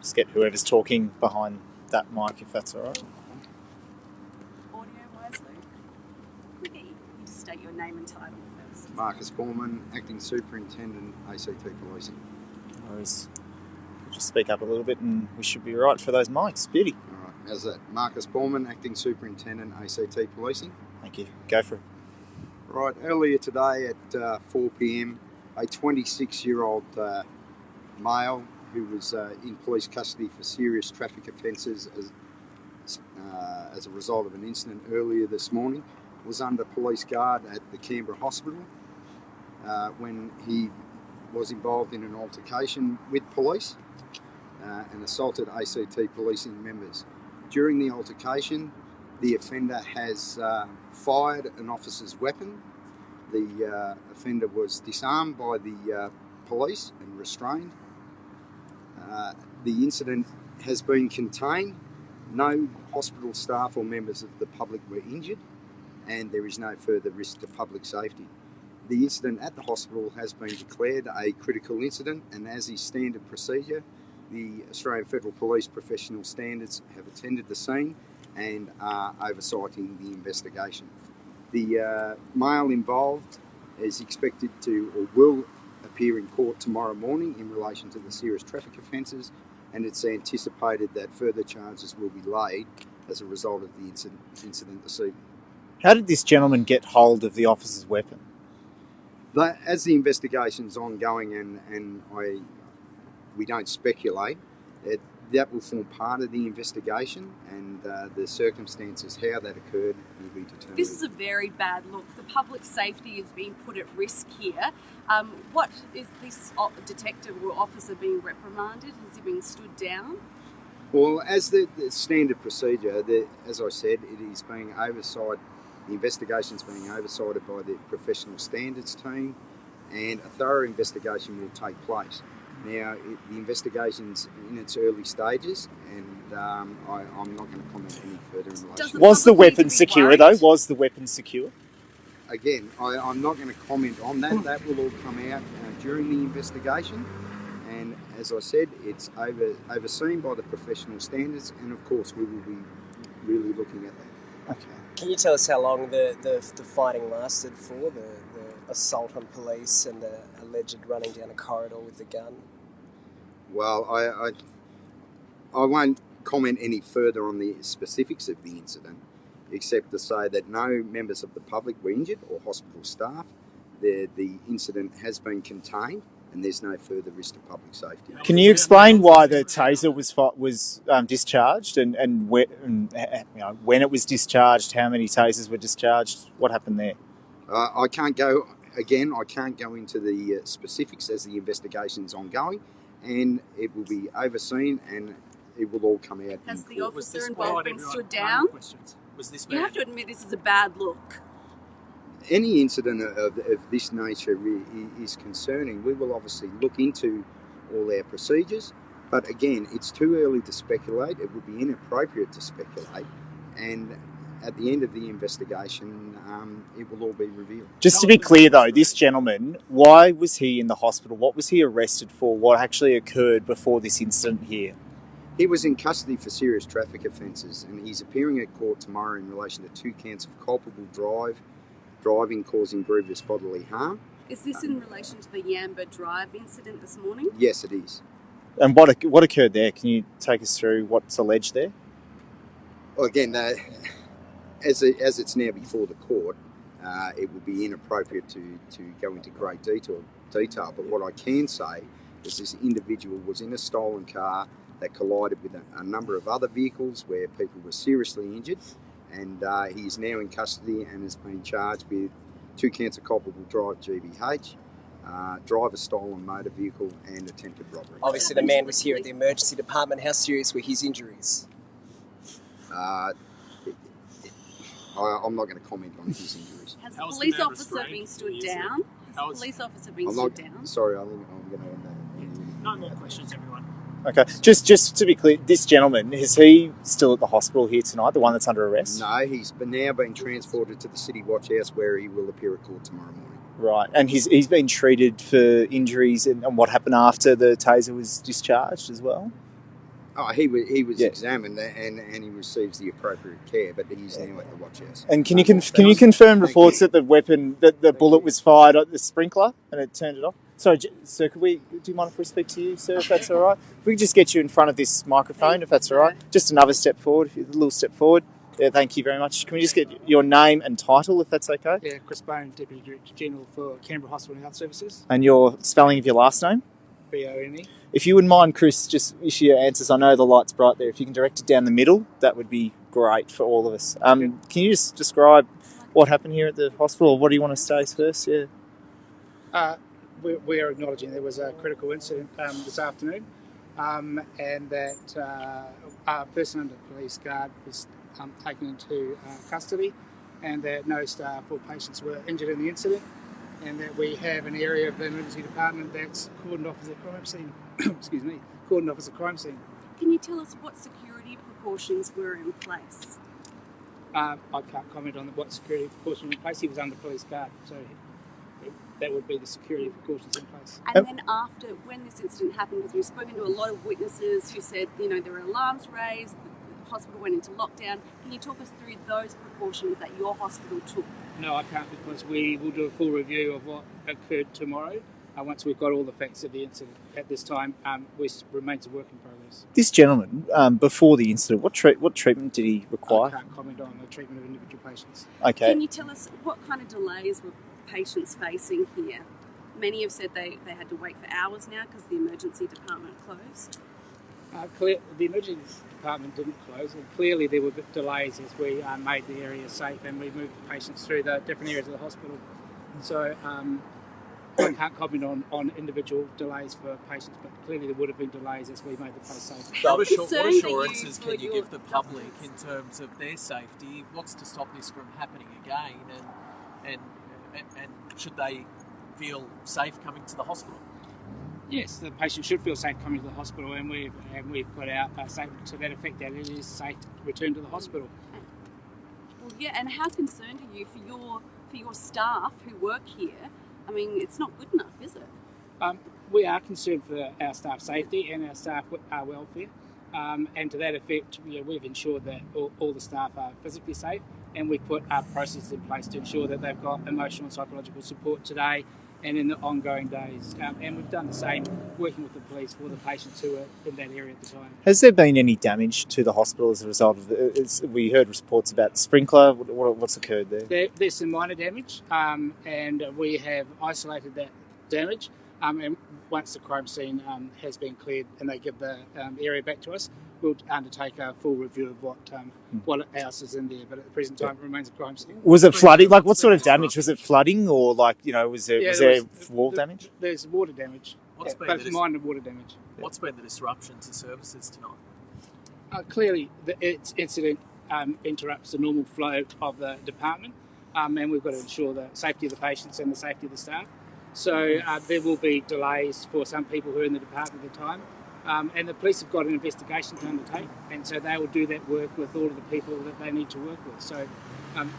just get whoever's talking behind that mic, if that's all right. Audio-wise, Luke, can we get you to state your name and title first? Marcus Borman, Acting Superintendent, ACT Policing. Whereas, just speak up a little bit and we should be right for those mics. Beauty. All right, how's that? Marcus Borman, Acting Superintendent, ACT Policing. Thank you. Go for it. Right, earlier today at 4 p.m, a 26-year-old male who was in police custody for serious traffic offences as a result of an incident earlier this morning was under police guard at the Canberra Hospital when he was involved in an altercation with police and assaulted ACT policing members. During the altercation, the offender has fired an officer's weapon. The offender was disarmed by the police and restrained. The incident has been contained. No hospital staff or members of the public were injured, and there is no further risk to public safety. The incident at the hospital has been declared a critical incident, and as is standard procedure, the Australian Federal Police professional standards have attended the scene and are oversighting the investigation. The male involved is expected to or will appear in court tomorrow morning in relation to the serious traffic offences, and it's anticipated that further charges will be laid as a result of the incident this evening. How did this gentleman get hold of the officer's weapon? As the investigation's ongoing and we don't speculate, that will form part of the investigation, and the circumstances how that occurred will be determined. This is a very bad look. The public safety is being put at risk here. What is this detective or officer being reprimanded? Has he been stood down? Well, as the standard procedure, as I said, it is being oversight. The investigation is being oversighted by the professional standards team, and a thorough investigation will take place. Now, the investigation's in its early stages, and I'm not going to comment any further in relation. Was the weapon secure, though? Was the weapon secure? Again, I'm not going to comment on that. That will all come out during the investigation. And as I said, it's overseen by the professional standards, and of course, we will be really looking at that. Okay. Can you tell us how long the fighting lasted for, the assault on police and the alleged running down a corridor with the gun? Well, I won't comment any further on the specifics of the incident, except to say that no members of the public were injured or hospital staff. The incident has been contained, and there's no further risk to public safety. Can you explain why the taser was discharged and when it was discharged, how many tasers were discharged, what happened there? I can't go into the specifics as the investigation's ongoing, and it will be overseen and it will all come out. Has the officer involved been stood down? You have to admit this is a bad look. Any incident of this nature is concerning. We will obviously look into all our procedures, but again, it's too early to speculate. It would be inappropriate to speculate, and at the end of the investigation, it will all be revealed. Just to be clear though, this gentleman, why was he in the hospital? What was he arrested for? What actually occurred before this incident here? He was in custody for serious traffic offences, and he's appearing at court tomorrow in relation to 2 counts of culpable driving causing grievous bodily harm. Is this in relation to the Yamba Drive incident this morning? Yes, it is. And what occurred there? Can you take us through what's alleged there? Well, again, as it's now before the court, it would be inappropriate to go into great detail. But what I can say is this individual was in a stolen car that collided with a number of other vehicles where people were seriously injured, and he is now in custody and has been charged with 2 counts of culpable drive GBH, drive a stolen motor vehicle, and attempted robbery. Obviously, the man was here at the emergency department. How serious were his injuries? I'm not going to comment on his injuries. Has the police officer been stood down? Sorry, I'm going to end that. No more questions, everyone. Okay, just to be clear, this gentleman, is he still at the hospital here tonight, the one that's under arrest? No, he's now been transported to the City Watch House where he will appear at court tomorrow morning. Right, and he's been treated for injuries and what happened after the taser was discharged as well? Oh, he was Yeah. examined and he receives the appropriate care, but he's now at the watch house. And can you confirm reports that the weapon, that the bullet was fired at the sprinkler and it turned it off? Sorry, sir, do you mind if we speak to you, sir, if that's all right? If we could just get you in front of this microphone, if that's all right. Just another step forward, a little step forward. Yeah, thank you very much. Can we just get your name and title, if that's okay? Yeah, Chris Bone, Deputy Director General for Canberra Hospital and Health Services. And your spelling of your last name? BONE. If you wouldn't mind, Chris, just issue your answers. I know the light's bright there. If you can direct it down the middle, that would be great for all of us. Can you just describe what happened here at the hospital, or what do you want to say first? Yeah. We are acknowledging there was a critical incident this afternoon, and that a person under police guard was taken into custody, and that no staff or patients were injured in the incident, and that we have an area of the emergency department that's cordoned off as a crime scene. Excuse me, cordoned off as a crime scene. Can you tell us what security precautions were in place? I can't comment on what security precautions were in place. He was under police guard, so that would be the security precautions in place. And then after, when this incident happened, because we've spoken to a lot of witnesses who said, there were alarms raised, the hospital went into lockdown. Can you talk us through those precautions that your hospital took? No, I can't, because we will do a full review of what occurred tomorrow. Once we've got all the facts of the incident. At this time, remains a work in progress. This gentleman, before the incident, what treatment did he require? I can't comment on the treatment of individual patients. Okay. Can you tell us what kind of delays were patients facing here? Many have said they had to wait for hours now because the emergency department closed. The emergency department didn't close, and clearly there were delays as we made the area safe and we moved the patients through the different areas of the hospital. So I can't comment on individual delays for patients, but clearly there would have been delays as we made the place safe. What assurances can you give the public in terms of their safety? What's to stop this from happening again? And should they feel safe coming to the hospital? Yes, the patient should feel safe coming to the hospital, and we've put out a statement to that effect that it is safe to return to the hospital. Well, yeah, and how concerned are you for your staff who work here? I mean, it's not good enough, is it? We are concerned for our staff safety and our staff welfare, and to that effect, we've ensured that all the staff are physically safe, and we've put our processes in place to ensure that they've got emotional and psychological support today and in the ongoing days. And we've done the same working with the police for the patients who were in that area at the time. Has there been any damage to the hospital as a result of we heard reports about the sprinkler. What's occurred there? There's some minor damage, and we have isolated that damage. And once the crime scene has been cleared and they give the area back to us, we'll undertake a full review of what else is in there. But at the present time, it remains a crime scene. Was it flooding? Like, what sort of damage? Was it flooding, or was there wall damage? There's water damage, but it's minor water damage. What's been the disruption to services tonight? Clearly, the incident interrupts the normal flow of the department, and we've got to ensure the safety of the patients and the safety of the staff. So there will be delays for some people who are in the department at the time. And the police have got an investigation to undertake, and so they will do that work with all of the people that they need to work with. So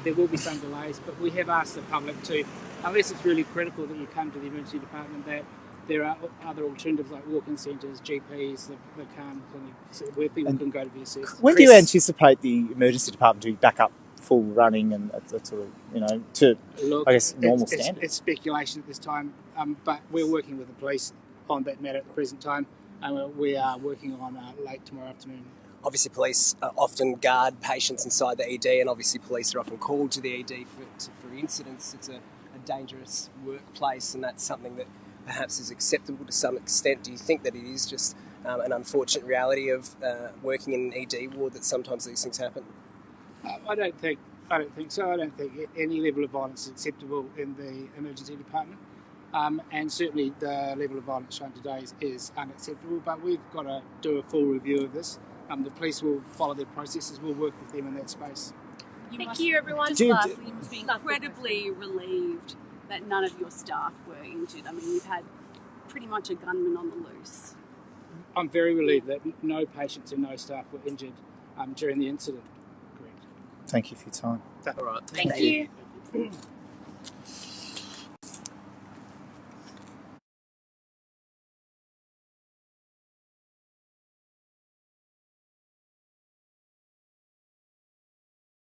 there will be some delays, but we have asked the public to, unless it's really critical that you come to the emergency department, that there are other alternatives like walk-in centres, GPs, the CARM clinic, where people can go to be assessed. When do you anticipate the emergency department to be back up full running and that sort of, to, I guess, normal standards? It's speculation at this time, but we're working with the police on that matter at the present time, and we are working on late tomorrow afternoon. Obviously, police often guard patients inside the ED, and obviously police are often called to the ED for incidents. It's a dangerous workplace, and that's something that perhaps is acceptable to some extent. Do you think that it is just an unfortunate reality of working in an ED ward that sometimes these things happen? I don't think so. I don't think any level of violence is acceptable in the emergency department. And certainly the level of violence shown today is unacceptable, but we've got to do a full review of this. The police will follow their processes. We'll work with them in that space. Thank you, everyone. Just lastly, you must be incredibly relieved that none of your staff were injured. I mean, you've had pretty much a gunman on the loose. I'm very relieved that no patients and no staff were injured during the incident. Correct. Thank you for your time. All right. Thank you.